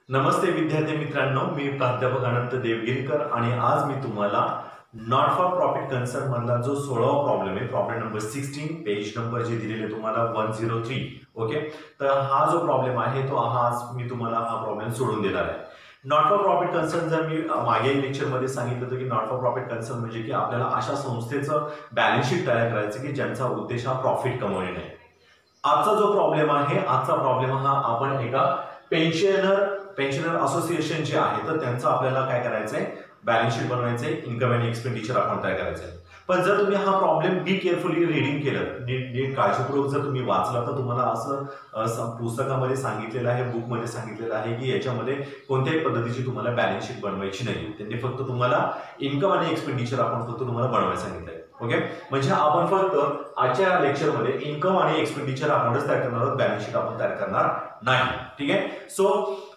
नमस्ते विद्यार्थी मित्रांनो, मी प्राध्यापक अनंत देवगिरकर आणि आज मी तुम्हाला नॉट फॉर प्रॉफिट कन्सर्न मधला जो 16वा प्रॉब्लेम आहे, प्रॉब्लेम नंबर 16, पेज नंबर जे दिलेले तुम्हाला 103. ओके, तर हा जो प्रॉब्लेम आहे तो आज मी तुम्हाला हा प्रॉब्लेम सोडून देणार आहे. नॉट फॉर प्रॉफिट कन्सर्न जर मी मागील लेक्चरमध्ये सांगितलं होतं की नॉट फॉर प्रॉफिट कन्सर्न म्हणजे की आपल्याला अशा संस्थेचं बॅलन्स शीट तयार करायचं की ज्यांचा उद्देश हा प्रॉफिट कमवणे नाही. आजचा जो प्रॉब्लेम आहे, आजचा प्रॉब्लेम हा आपण एका पेन्शनर असोसिएशन जे आहे तर त्यांचं आपल्याला काय करायचंय, बॅलन्स शीट बनवायचंय, इन्कम अँड एक्सपेंडिचर अकाउंट तयार करायचंय. पण जर तुम्ही हा प्रॉब्लेम बी केअरफुली रीडिंग केलं, नीट काळजीपूर्वक जर तुम्ही वाचला तर तुम्हाला असं पुस्तकामध्ये सांगितलेलं आहे, बुकमध्ये सांगितलेलं आहे की याच्यामध्ये कोणत्याही पद्धतीची तुम्हाला बॅलन्स शीट बनवायची नाही. त्यांनी फक्त तुम्हाला इन्कम आणि एक्सपेंडिचर अकाउंट फक्त तुम्हाला बनवायला सांगितलंय. ओके, म्हणजे आपण फक्त आजच्या लेक्चरमध्ये इन्कम आणि एक्सपेंडिचर अकाउंटच तयार करणार आहोत, बॅलन्स शीट आपण तयार करणार नाही. ठीक आहे,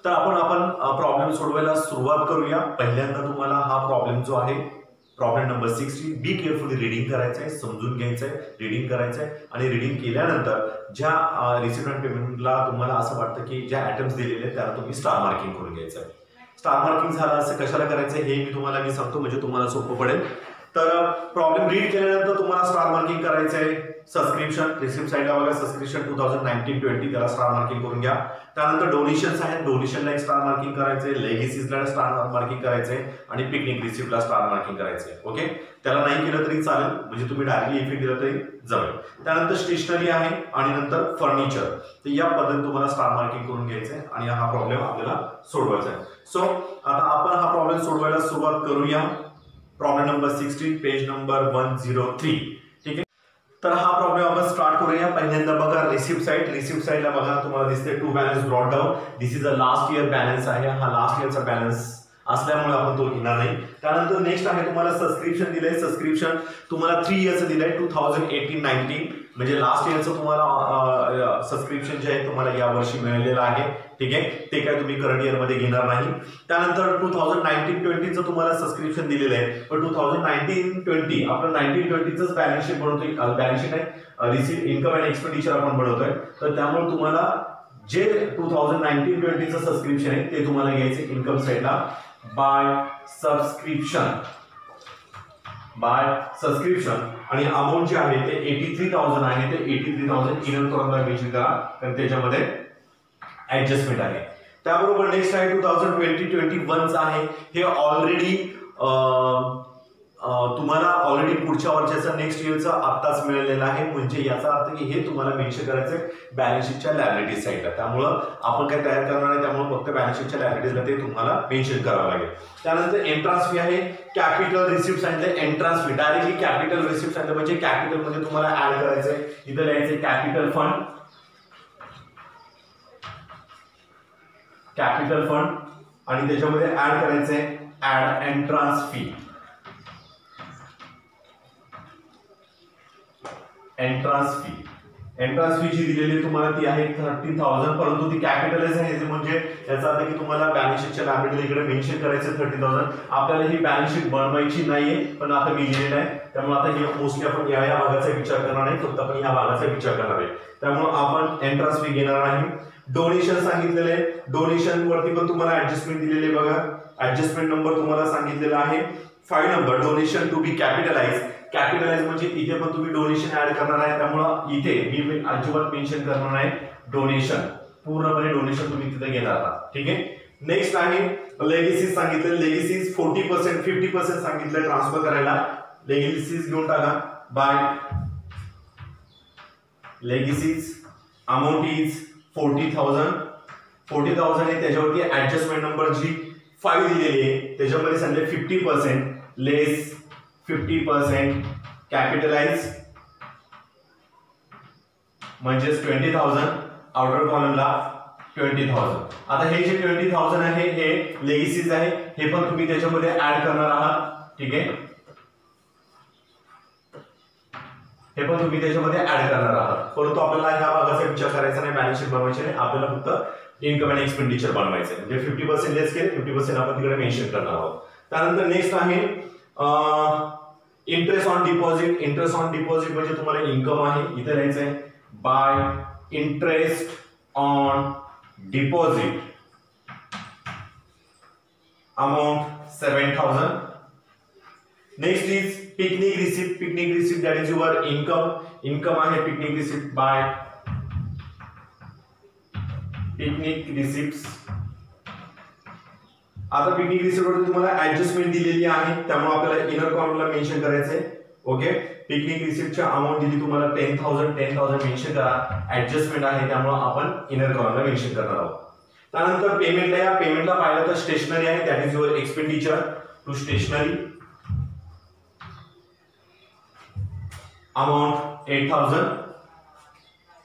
तर आपण प्रॉब्लेम सोडवायला सुरुवात करूया. पहिल्यांदा तुम्हाला हा प्रॉब्लेम जो आहे, problem number 60, be carefully reading करायचंय, समजून घ्यायचंय, रीडिंग करायचंय आणि रीडिंग केल्यानंतर ज्या रिसिप्ट अँड पेमेंटला तुम्हाला असं वाटतं की ज्या आयटम्स दिलेले आहेत त्याला तुम्ही स्टार मार्किंग करून घ्यायचंय. स्टार मार्किंग झालं असं कशाला करायचं हे मी सांगतो, म्हणजे तुम्हाला सोपं पडेल. तर प्रॉब्लेम रीड केल्यानंतर तुम्हाला स्टार मार्किंग करायचंय. सबस्क्रिप्शन रिसिप्ट साइडला बघा, सबस्क्रिप्शन 2019-20 त्याला स्टार मार्किंग करून घ्या. त्यानंतर डोनेशन्स आहेत, डोनेशनला एक स्टार मार्किंग करायचंय, लेगेसीजला स्टार मार्किंग करायचंय आणि पिकनिक रिसिप्टला स्टार मार्किंग करायचंय. ओके, त्याला नाही केलं तरी चालेल, म्हणजे तुम्ही डायरेक्टली इफेक्ट दिला तरी जमेल. त्यानंतर स्टेशनरी आहे आणि नंतर फर्निचर, तर या पद्धतीने तुम्हाला स्टार मार्किंग करून घ्यायचंय आणि हा प्रॉब्लेम आपल्याला सोडवायचा आहे. सो आता आपण हा प्रॉब्लेम सोडवायला सुरुवात करूया. Problem number 16, page number 103. ठीक आहे, तर हा प्रॉब्लेम आपण स्टार्ट करूया. पहिल्यांदा बघा रिसिप्ट साइडला बघा तुम्हाला दिसते to balance brought down. This is a last year balance आहे, हा लास्ट इयरचा बॅलन्स असल्यामुळे आपण तो घेणार नाही. त्यानंतर नेक्स्ट आहे तुम्हाला सबस्क्रिप्शन दिलंय. सबस्क्रिप्शन तुम्हाला 3 इयर्सचं दिलंय, 2018-19, म्हणजे लास्ट इयरचं तुम्हाला सबस्क्रिप्शन जे आहे तुम्हाला या वर्षी मिळालेलं आहे. ठीक आहे, ते काय तुम्ही करंट इयर मध्ये घेणार नाही. त्यानंतर 2019-20चं तुम्हाला सबस्क्रिप्शन दिलेलं आहे, पण 2019-20 आपलं 19-20च बॅलन्स शीट बनवतोय, बॅलन्स शीट आहे, रिसिप्ट इन्कम अँड एक्सपेंडिचर आपण बनवतोय. तर त्यामुळे तुम्हाला जे 2019-20चं सबस्क्रिप्शन आहे ते तुम्हाला घ्यायचे इन्कम साइडला बाय सबस्क्रिप्शन आणि अमाऊंट जे आहे ते 83,000 आहे, ते 83,000 इनर मेन्शन करा, कारण त्याच्यामध्ये ऍडजस्टमेंट आहे. त्याबरोबर नेक्स्ट आहे 2020-21 आहे, हे ऑलरेडी तुम्हाला ऑलरेडी पुढच्या वर्षाचा नेक्स्ट इयरचा आत्ताच मिळालेला आहे, म्हणजे याचा अर्थ की हे तुम्हाला मेन्शन करायचं बॅलन्स शीटच्या लायबिलिटी साइडला. त्यामुळं आपण काय तयार करणार नाही, त्यामुळे फक्त बॅलन्स शीटच्या लायबिलिटीजला ते तुम्हाला मेन्शन करावं लागेल. त्यानंतर एंट्रान्स फी आहे, कॅपिटल रिसिप्ट सांगितलं, entrance fee directly capital receipt सांगितलं म्हणजे कॅपिटल मध्ये तुम्हाला ऍड करायचंय. इथं लिहायचंय कॅपिटल फंड आणि त्याच्यामध्ये ऍड करायचंय add entrance fee. Entrance fee जी दिलेली तुम्हाला ती आहे 30,000, परंतु ती कॅपिटलाइज आहे, म्हणजे याचा अर्थ की तुम्हाला बॅलन्स शीटच्या लायबिलिटी इकडे मेन्शन करायचं 30,000. आपल्याला ही बॅलन्स शीट बनवायची नाहीये, पण आता मी लिहिलेलं आहे, त्यामुळे आता हे मोस्टली आपण या भागाचा विचार करणार नाही, फक्त आपण या भागाचा विचार करणार आहे. त्यामुळे आपण एंट्रान्स फी घेणार नाही. डोनेशन सांगितलेले, डोनेशन वरती पण तुम्हाला ऍडजस्टमेंट दिलेले बघा. ऍडजस्टमेंट नंबर तुम्हाला सांगितलेला आहे 5 number. Donation to be capitalize म्हणजे इथे पण तुम्ही डोनेशन ऍड करणार आहे, त्यामुळे इथे मी अजिबात मेन्शन करणार नाही डोनेशन, पूर्णपणे डोनेशन तुम्ही तिथे घेणार आहात. ठीक आहे, नेक्स्ट आहे लेगेसीज सांगितले. लेगेसीज 40%, 50% सांगितलं ट्रान्सफर करायला. लेगेसीज घेऊन टाका बाय लेगेसीज. अमाऊंट इज 40,000 आहे, त्याच्यावरती ऍडजस्टमेंट नंबर जी 5 दिलेली आहे त्याच्यामध्ये सांगितले 50% लेस 50% कॅपिटलाइज म्हणजे 20,000. आउटर कॉलमला 20,000. आता हे जे 20,000 आहे हे लेगेसीज आहे, हे पण तुम्ही त्याच्यामध्ये ऍड करणार आहात. ठीक आहे, हे पण तुम्ही त्याच्यामध्ये ऍड करणार आहात, परंतु आपल्याला ह्या भागाचा विचार करायचा नाही, बॅलन्स शीट बनवायची नाही, आपल्याला फक्त इन्कम आणि एक्सपेंडिचर बनवायचं आहे. म्हणजे 50% लेस केले, 50% आपण तिकडे मेन्शन करणार आहोत. त्यानंतर नेक्स्ट आहे इंटरेस्ट ऑन डिपॉझिट म्हणजे तुम्हाला इन्कम आहे, इथे लिहायचंय bye interest on deposit amount 7,000. Next is picnic receipt. Picnic receipt, that is your income. Income आहे picnic receipt by picnic receipts. आता पिकनिक रिसिप्ट वरती तुम्हाला ऍडजस्टमेंट दिलेली आहे, त्यामुळे आपल्याला इनर कॉलमला मेन्शन करायचंय. ओके, पिकनिक रिसिप्टची अमाउंट दिली तुम्हाला 10,000 मेन्शन करा. ऍडजस्टमेंट आहे त्यामुळे आपण इनर कॉलमला मेन्शन करणार आहोत. त्यानंतर पेमेंटला या. पेमेंटला पाहिलं तर स्टेशनरी आहे, that is your expenditure to stationery. Amount 8,000.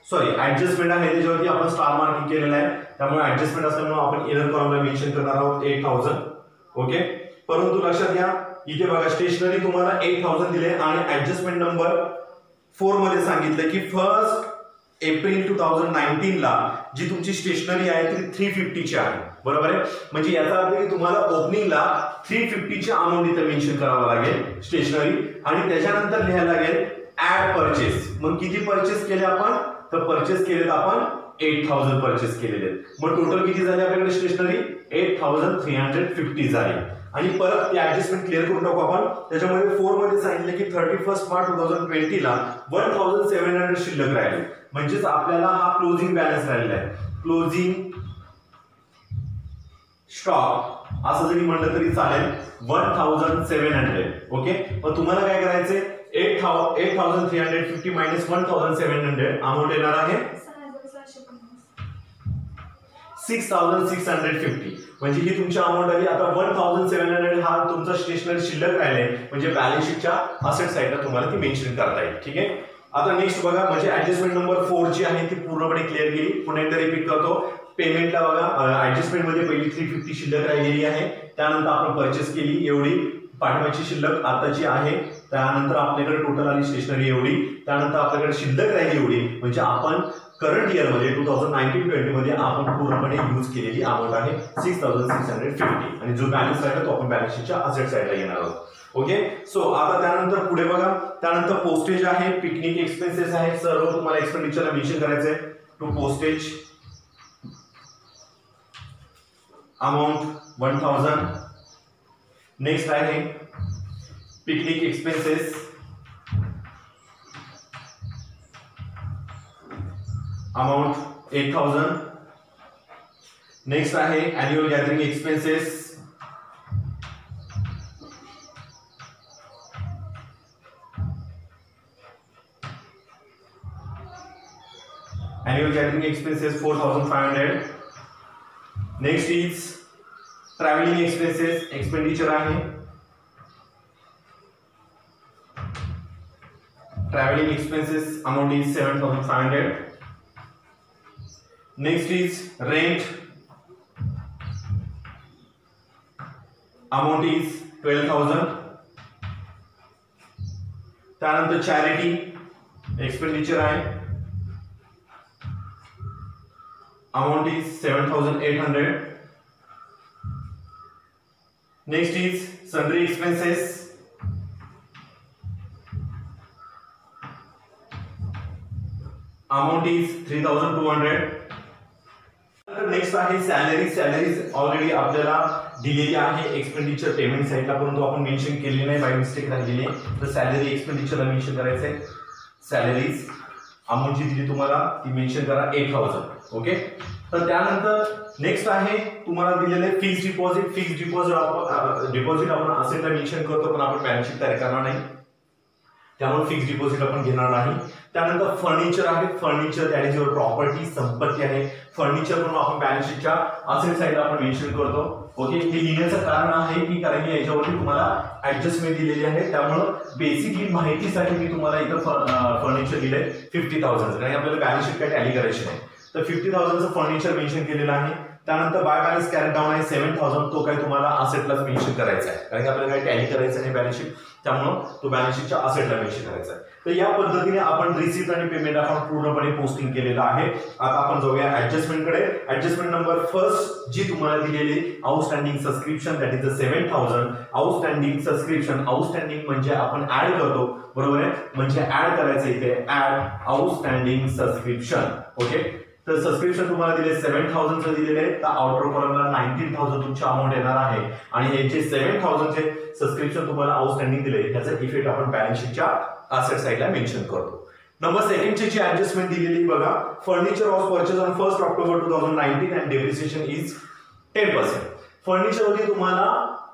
Sorry, adjustment आहे त्याच्यावरती आपण स्टार मार्किंग केलेलं आहे, त्यामुळे ऍडजस्टमेंट असल्यामुळे आपण इनर कॉलमला मेन्शन करणार आहोत 8,000. ओके, परंतु लक्षात घ्या इथे बघा स्टेशनरी तुम्हाला 8,000 दिले आणि ऍडजस्टमेंट नंबर 4 मध्ये सांगितलं की 1 एप्रिल 2019 ला जी तुमची स्टेशनरी आहे ती 350 ची आहे. बरोबर आहे, म्हणजे याचा अर्थ की तुम्हाला ओपनिंगला 350 ची अमाउंट इथे मेन्शन करावं लागेल स्टेशनरी, आणि त्याच्यानंतर लिहायला लागेल ऍड परचेस. मग किती परचेस केले आपण, तर परचेस केलेत आपण 8,000 परचेस केलेले. मग टोटल किती झाले आपल्याकडे स्टेशनरी 8,350 झाली. आणि परत ती ऍडजस्टमेंट क्लिअर करून टाकू आपण. त्याच्यामध्ये 4 मध्ये सांगितलं की 31 मार्च 2020 ला 1,700 शिल्लक राहिले, म्हणजेच आपल्याला हा क्लोजिंग बॅलन्स राहिलेला आहे. क्लोजिंग स्टॉक असं जरी म्हणलं तरी चालेल 1,700. ओके, मग तुम्हाला काय करायचंय 8,350 मायनस 1,700 अमाउंट येणार आहे 6,650. म्हणजे ही तुमची अमाउंट आली. आता 1,700 हा तुमचा स्टेशनरी शिल्लक राहिलाय, म्हणजे बॅलन्स शीटच्या असेट साइडला तुम्हाला ती मेन्शन करता येईल. ठीक आहे, आता नेक्स्ट बघा, म्हणजे ऍडजस्टमेंट नंबर 4 जी आहे ती पूर्णपणे क्लिअर केली. पुन्हा एकदा रिपीट करतो. पेमेंटला बघा ऍडजस्टमेंट मध्ये पहिली 350 शिल्लक राहिलेली आहे, त्यानंतर आपण परचेस केली एवढी, पाठवायची शिल्लक आताची आहे, त्यानंतर आपल्याकडे टोटल आली स्टेशनरी एवढी, त्यानंतर आपल्याकडे शिल्लक राहिली एवढी, म्हणजे आपण करंट इयर मध्ये 2019-20 मध्ये आपण पूर्णपणे यूज केलेली अमाउंट आहे 6,650. आणि जो बॅलन्स राहिला तो आपण बॅलन्स शीटच्या असेट साइडला घेणार आहोत. ओके, सो आता त्यानंतर पुढे बघा, त्यानंतर पोस्टेज आहे, पिकनिक एक्सपेन्सेस आहे, सर्व तुम्हाला एक्सपेंडिचरला मेन्शन करायचंय. To postage amount 1,000. नेक्स्ट आहे पिकनिक एक्सपेन्सेस अमाउंट 8,000. नेक्स्ट आहे annual gathering expenses expenses 4,500. Next is traveling expenses, expenditure आहे. Traveling expenses amount is 7,500. Next is rent, amount is 12,000. त्यानंतर चॅरिटी एक्सपेंडिचर आहे, amount is 7,800. Next is sundry expenses, amount is 3,200. Next आहे salary. Salaries already आपल्याला दिलेली आहे expenditure payment साइडला, परंतु आपण मेन्शन केलेली नाही, बाय मिस्टेक राहिलेली आहे. तर सॅलरी एक्सपेंडिचरला मेन्शन करायचं आहे. सॅलरीज अमाउंट जी दिली तुम्हाला ती मेन्शन करा 8,000. ओके, तर त्यानंतर नेक्स्ट आहे तुम्हाला दिलेले फिक्स्ड डिपॉझिट. फिक्स्ड डिपॉझिट आपण असेटला मेन्शन करतो, पण आपण बॅलन्स शीट तयार करणार नाही, त्यामुळे फिक्स्ड डिपॉझिट आपण घेणार नाही. त्यानंतर फर्निचर आहे. Furniture that is your property, संपत्ती आहे. फर्निचर म्हणून आपण बॅलन्स शीटच्या असेट साइडला आपण मेन्शन करतो. ओके, हे लिहिण्याचं कारण आहे की कारण की याच्यावरती तुम्हाला ऍडजस्टमेंट दिलेली आहे, त्यामुळे बेसिकली माहितीसाठी मी तुम्हाला इथं फर्निचर दिलंय 50,000, कारण आपल्याला बॅलन्स शीट काय टॅली करायची नाही. तर 50,000चं फर्निचर मेन्शन केलेलं आहे. त्यानंतर बाय बॅलन्स कॅरेट डाऊन आहे 7,000, तो काय तुम्हाला असेटलाच मेन्शन करायचा आहे, कारण की आपल्याला काय टॅली करायचं नाही बॅलन्स शीट, त्यामुळे तो बॅलन्स शीटच्या असेटला मेन्शन करायचा आहे. तर या पद्धतीने आपण रिसिप्ट आणि पेमेंट अकाउंट पूर्णपणे पोस्टिंग केलेलं आहे. आता आपण जाऊया ऍडजस्टमेंटकडे. ऍडजस्टमेंट नंबर फर्स्ट जी तुम्हाला दिलेली outstanding subscription, that is the 7,000. Outstanding subscription, outstanding म्हणजे आपण ऍड करतो, बरोबर आहे, म्हणजे ऍड करायचं इथे ऍड आउटस्टँडिंग सबस्क्रिप्शन. ओके, तर सबस्क्रिप्शन तुम्हाला दिले 7000 चं दिलेले आहे, तर आउटर कॉलमला 19000 तुमची अमाऊंट येणार आहे आणि हे जे 7000 चे सबस्क्रिप्शन तुम्हाला आउटस्टँडिंग दिले याचा इफेक्ट आपण बॅलन्स शीटच्या असेट साइडला मेन्शन करतो. नंबर सेकंडची जी ऍडजस्टमेंट दिलेली बघा, furniture was purchase on 1 October 2019 and depreciation is 10%. फर्निचरवरती तुम्हाला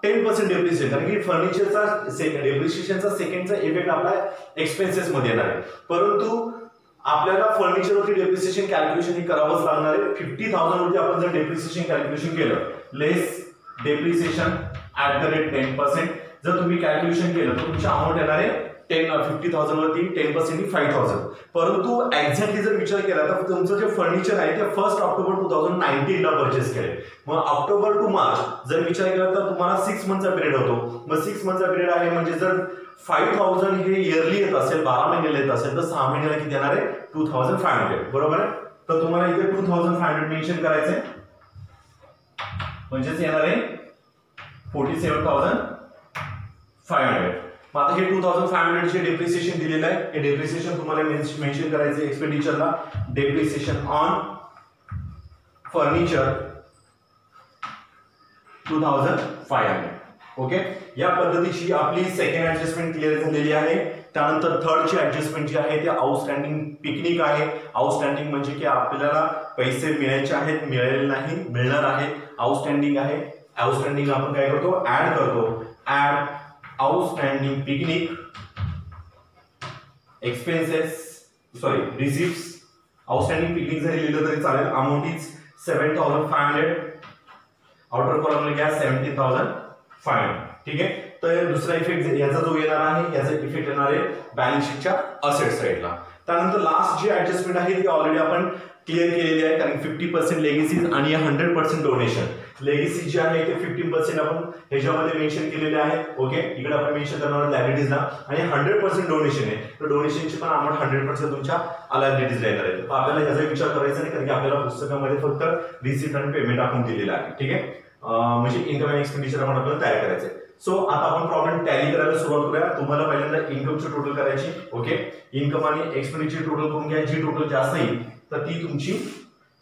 10% डेप्रिसिएशन, कारण की फर्निचरचा डेप्रिसिएशनचा सेकंडचा इफेक्ट आपला एक्सपेन्सेस मध्ये येणार आहे, परंतु आपल्याला फर्निचरवरती डेप्रिसिएशन कॅल्क्युलेशन हे करावंच लागणार आहे. 50,000 वरती आपण जर डेप्रिसिएशन कॅल्क्युलेशन केलं लेस डेप्रिसिएशन ऍट द रेट 10%, जर तुम्ही कॅल्क्युलेशन केलं तर तुमची अमाऊंट येणार आहे 50,000 वरती 10% 5,000. परंतु एक्झॅक्टली जर विचार केला तर तुमचं जे फर्निचर आहे ते 1 ऑक्टोबर 2019 ला परचेस केले, मग ऑक्टोबर टू मार्च जर विचार केला तर तुम्हाला 6 मंथचा पिरियड होतो. मग 6 मंथचा पिरियड आहे म्हणजे जर 5,000 हे इयरली येत असेल, 12 महिन्याला येत असेल, तर 6 महिन्याला किती येणार आहे 2,500. बरोबर आहे, तर तुम्हाला इथे 2,500 मेन्शन करायचंय, म्हणजेच येणार आहे 47,500. मग आता हे 2,500 चे डेप्रिसिएशन दिलेलं आहे, हे डेप्रिसिएशन तुम्हाला मेन्शन करायचं एक्सपेंडिचरला, डेप्रिसिएशन ऑन फर्निचर 2,500. ओके, या पद्धतीची आपली सेकंड ऍडजस्टमेंट क्लिअर झालेली आहे. त्यानंतर थर्डची ऍडजस्टमेंट जी आहे ते आउटस्टँडिंग पिकनिक आहे. आउटस्टँडिंग म्हणजे की आपल्याला पैसे मिळायचे आहेत, मिळालेले नाही, मिळणार आहेत, आउटस्टँडिंग आहे. आउटस्टँडिंग आपण काय करतो, ऍड करतो, add outstanding picnic expenses sorry receipts. Outstanding picnic जरी लिहिलं तरी चालेल. Amount is 7,500. आउटर कॉलमला घ्या 17,500. ठीक आहे, तर दुसरा इफेक्ट याचा जो येणार आहे याचा इफेक्ट येणार आहे बॅलन्स शीटच्या असेट साइडला. त्यानंतर लास्ट जी ऍडजस्टमेंट आहे ती ऑलरेडी आपण क्लिअर केलेली आहे, कारण 50% लेगेसीज आणि 100% डोनेशन. लेगेसी जे आहे ते 15% आपण ह्याच्यामध्ये मेन्शन केलेले आहे. ओके, इकडे आपण मेन्शन करणार लायबिलिटीजला, आणि 100% डोनेशन आहे, तर डोनेशनची पण अमाऊंट 100% तुमच्या लायबिलिटीजला येणार आहे. तर आपल्याला याचा विचार करायचा नाही, कारण की आपल्याला पुस्तकामध्ये फक्त रिसिप्ट आणि पेमेंट आपण दिलेलं आहे. ठीक आहे, म्हणजे इन्कम अँड एक्सपेंडिचर आपण आपल्याला तयार करायचं आहे. सो आता आपण प्रॉब्लेम टॅली करायला सुरुवात करूया. तुम्हाला पहिल्यांदा इन्कमची टोटल करायची. ओके, इन्कम आणि एक्सपेंडिचर टोटल करून घ्या. जी टोटल जास्त येईल तर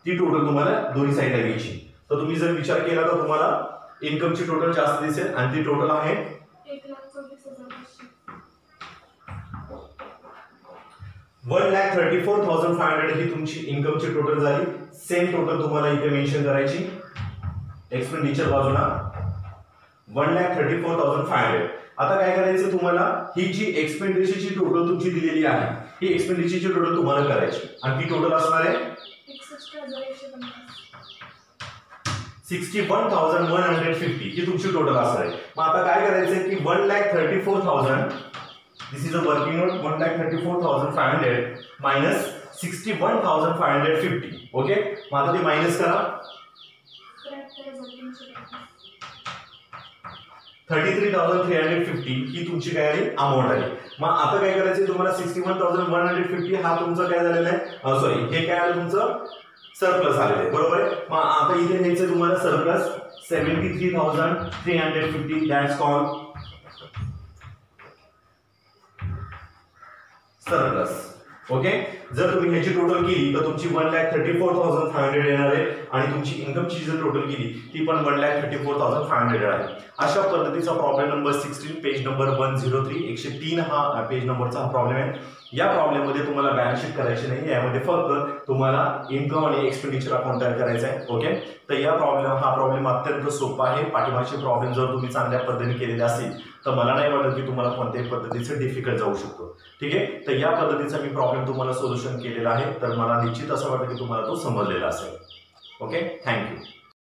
ती टोटल तुम्हाला दोन्ही साईडला घ्यायची. तर तुम्ही जर विचार केला तर तुम्हाला इन्कमची टोटल जास्त दिसेल आणि ती टोटल आहे 1,34,500 ही तुमची इन्कमची टोटल झाली. सेम टोटल तुम्हाला इथे मेन्शन करायची एक्सपेंडिचर बाजूला 1,34,500. आता काय करायचं तुम्हाला, ही जी एक्सपेंडिचरची टोटल तुमची दिलेली आहे ही एक्सपेंडिचरची टोटल तुम्हाला करायची आणि ती टोटल असणार आहे 61,150 ही तुमची टोटल असणार आहे. मग आता काय करायचंय की 1,34,000 this is a working note 1,34,500 minus 61,550. Okay, मग आता ते मायनस करा 33,350 ही तुमची काय आहे अमाऊंट आहे. मग आता काय करायचं तुम्हाला 61,150 हा तुमचा काय झालेला आहे, सॉरी हे काय आलं तुमचं सरप्लस आलेलं आहे. बरोबर आहे, मग आता इथे घ्यायचं तुम्हाला surplus 73,350 that's called surplus. Okay, जर तुम्ही ह्याची टोटल केली तर तुमची 1,34,500 येणार आहे आणि तुमची इन्कमची जर टोटल केली ती पण 1,34,500 आहे. अशा पद्धतीचा प्रॉब्लेम नंबर 16 पेज नंबर 103 103 हा पेज नंबरचा हा प्रॉब्लेम आहे. या प्रॉब्लेम मध्ये तुम्हाला बॅलन्स शीट करायची नाही, यामध्ये फक्त तुम्हाला इन्कम आणि एक्सपेंडिचर अकाउंट तयार करायचं आहे. ओके, तर हा प्रॉब्लेम अत्यंत सोपा आहे. पाठीमागचे प्रॉब्लेम जर तुम्ही चांगल्या पद्धतीने केलेले असतील तर मला नाही वाटत की तुम्हाला कोणत्याही पद्धतीचे डिफिकल्ट जाऊ शकतो. ठीक आहे, तर या पद्धतीचा मी प्रॉब्लेम तुम्हाला सोल्युशन केलेला आहे, तर मला निश्चित असं वाटतं की तुम्हाला तो समजलेला असेल. Okay, thank you.